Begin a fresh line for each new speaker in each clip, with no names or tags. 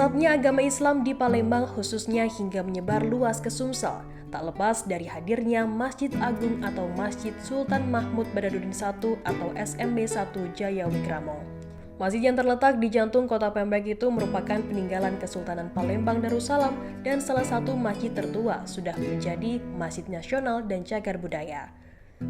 Pesatnya agama Islam di Palembang khususnya hingga menyebar luas ke Sumsel, tak lepas dari hadirnya Masjid Agung atau Masjid Sultan Mahmud Badarudin I atau SMB 1 Jaya Wikramo. Masjid yang terletak di jantung kota Palembang itu merupakan peninggalan Kesultanan Palembang Darussalam dan salah satu masjid tertua, sudah menjadi masjid nasional dan cagar budaya.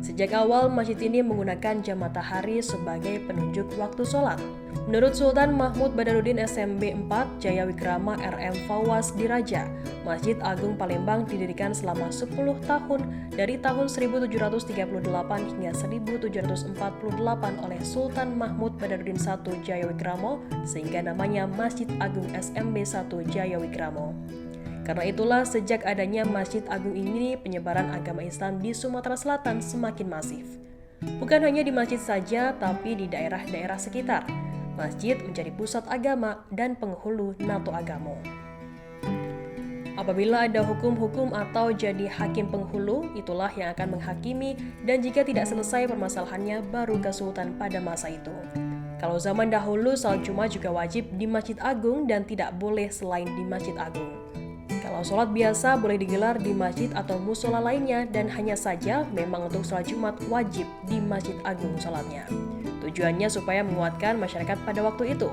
Sejak awal, masjid ini menggunakan jam matahari sebagai penunjuk waktu sholat. Menurut Sultan Mahmud Badarudin SMB 4 Jaya Wikrama RM Fawaz Diraja, Masjid Agung Palembang didirikan selama 10 tahun dari tahun 1738 hingga 1748 oleh Sultan Mahmud Badarudin I Jaya Wikramo, sehingga namanya Masjid Agung SMB 1 Jaya Wikramo. Karena itulah sejak adanya Masjid Agung ini, penyebaran agama Islam di Sumatera Selatan semakin masif. Bukan hanya di masjid saja, tapi di daerah-daerah sekitar. Masjid menjadi pusat agama dan penghulu nato agamo. Apabila ada hukum-hukum atau jadi hakim penghulu, itulah yang akan menghakimi, dan jika tidak selesai permasalahannya baru ke sultan pada masa itu. Kalau zaman dahulu, salat Jumat juga wajib di Masjid Agung dan tidak boleh selain di Masjid Agung. Kalau sholat biasa boleh digelar di masjid atau musola lainnya, dan hanya saja memang untuk sholat Jumat wajib di Masjid Agung sholatnya. Tujuannya supaya menguatkan masyarakat pada waktu itu.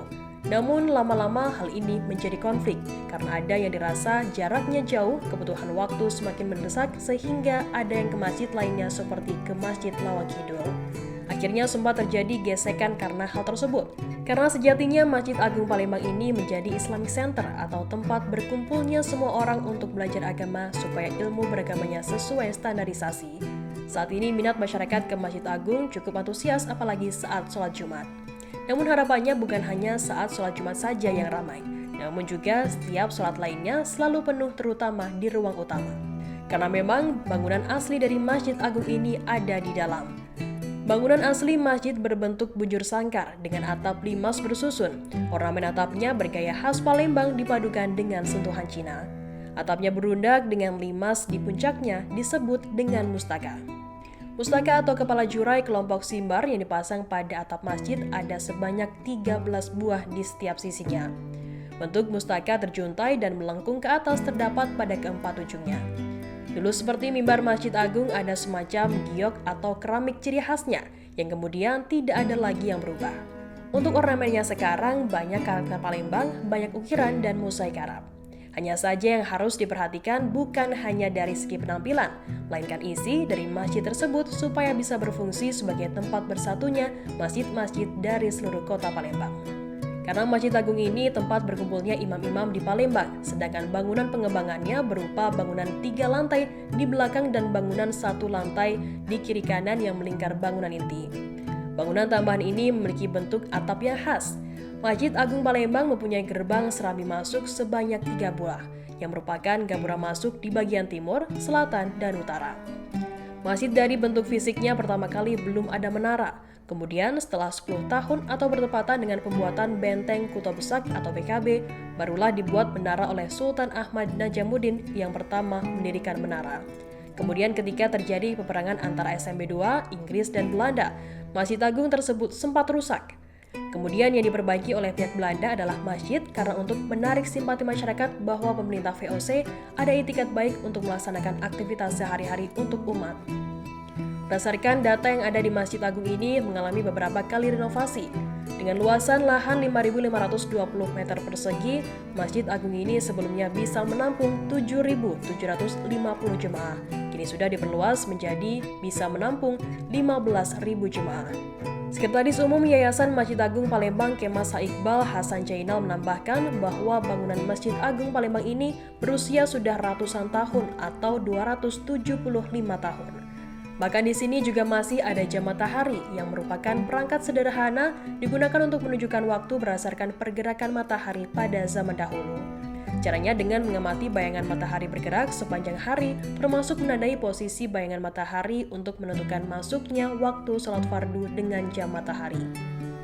Namun lama-lama hal ini menjadi konflik karena ada yang dirasa jaraknya jauh, kebutuhan waktu semakin mendesak sehingga ada yang ke masjid lainnya seperti ke Masjid Lawang Kidul. Akhirnya sempat terjadi gesekan karena hal tersebut. Karena sejatinya Masjid Agung Palembang ini menjadi Islamic Center atau tempat berkumpulnya semua orang untuk belajar agama supaya ilmu beragamanya sesuai standarisasi. Saat ini minat masyarakat ke Masjid Agung cukup antusias apalagi saat sholat Jumat. Namun harapannya bukan hanya saat sholat Jumat saja yang ramai, namun juga setiap sholat lainnya selalu penuh, terutama di ruang utama. Karena memang bangunan asli dari Masjid Agung ini ada di dalam. Bangunan asli masjid berbentuk bujur sangkar dengan atap limas bersusun. Ornamen atapnya bergaya khas Palembang dipadukan dengan sentuhan Cina. Atapnya berundak dengan limas di puncaknya disebut dengan mustaka. Mustaka atau kepala jurai kelompok simbar yang dipasang pada atap masjid ada sebanyak 13 buah di setiap sisinya. Bentuk mustaka terjuntai dan melengkung ke atas terdapat pada keempat ujungnya. Dulu seperti mimbar Masjid Agung ada semacam giok atau keramik ciri khasnya yang kemudian tidak ada lagi yang berubah. Untuk ornamennya sekarang banyak karakter Palembang, banyak ukiran dan mosaik Arab. Hanya saja yang harus diperhatikan bukan hanya dari segi penampilan, melainkan isi dari masjid tersebut supaya bisa berfungsi sebagai tempat bersatunya masjid-masjid dari seluruh kota Palembang. Karena Masjid Agung ini tempat berkumpulnya imam-imam di Palembang, sedangkan bangunan pengembangannya berupa bangunan 3 lantai di belakang dan bangunan 1 lantai di kiri kanan yang melingkar bangunan inti. Bangunan tambahan ini memiliki bentuk atap yang khas. Masjid Agung Palembang mempunyai gerbang serambi masuk sebanyak 3 buah, yang merupakan gapura masuk di bagian timur, selatan, dan utara. Masjid dari bentuk fisiknya pertama kali belum ada menara. Kemudian setelah 10 tahun atau bertepatan dengan pembuatan Benteng Kuto Besak atau BKB, barulah dibuat menara oleh Sultan Ahmad Najamuddin yang pertama mendirikan menara. Kemudian ketika terjadi peperangan antara SMB II, Inggris dan Belanda, Masjid Agung tersebut sempat rusak. Kemudian yang diperbaiki oleh pihak Belanda adalah masjid karena untuk menarik simpati masyarakat bahwa pemerintah VOC ada itikat baik untuk melaksanakan aktivitas sehari-hari untuk umat. Berdasarkan data yang ada di Masjid Agung ini mengalami beberapa kali renovasi. Dengan luasan lahan 5.520 meter persegi, Masjid Agung ini sebelumnya bisa menampung 7.750 jemaah. Kini sudah diperluas menjadi bisa menampung 15.000 jemaah. Sekretaris Umum Yayasan Masjid Agung Palembang Kemas Iqbal Hasan Jainal menambahkan bahwa bangunan Masjid Agung Palembang ini berusia sudah ratusan tahun atau 275 tahun. Bahkan di sini juga masih ada jam matahari yang merupakan perangkat sederhana digunakan untuk menunjukkan waktu berdasarkan pergerakan matahari pada zaman dahulu. Caranya dengan mengamati bayangan matahari bergerak sepanjang hari, termasuk menandai posisi bayangan matahari untuk menentukan masuknya waktu sholat fardu dengan jam matahari.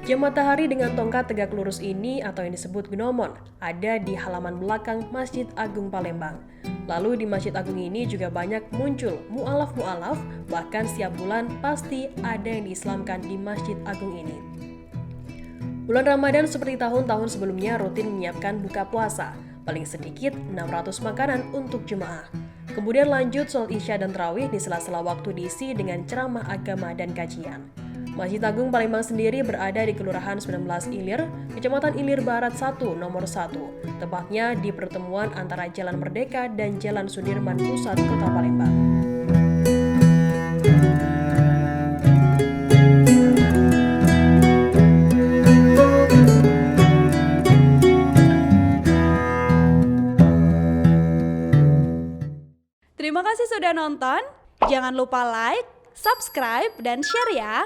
Jam matahari dengan tongkat tegak lurus ini atau yang disebut gnomon ada di halaman belakang Masjid Agung Palembang. Lalu di Masjid Agung ini juga banyak muncul mu'alaf-mu'alaf, bahkan setiap bulan pasti ada yang diislamkan di Masjid Agung ini. Bulan Ramadan seperti tahun-tahun sebelumnya rutin menyiapkan buka puasa, paling sedikit 600 makanan untuk jemaah. Kemudian lanjut sholat isya dan tarawih di sela-sela waktu diisi dengan ceramah agama dan kajian. Masjid Agung Palembang sendiri berada di Kelurahan 19 Ilir, Kecamatan Ilir Barat 1, nomor 1, tepatnya di pertemuan antara Jalan Merdeka dan Jalan Sudirman Pusat, Kota Palembang.
Terima kasih sudah nonton. Jangan lupa like, subscribe, dan share ya.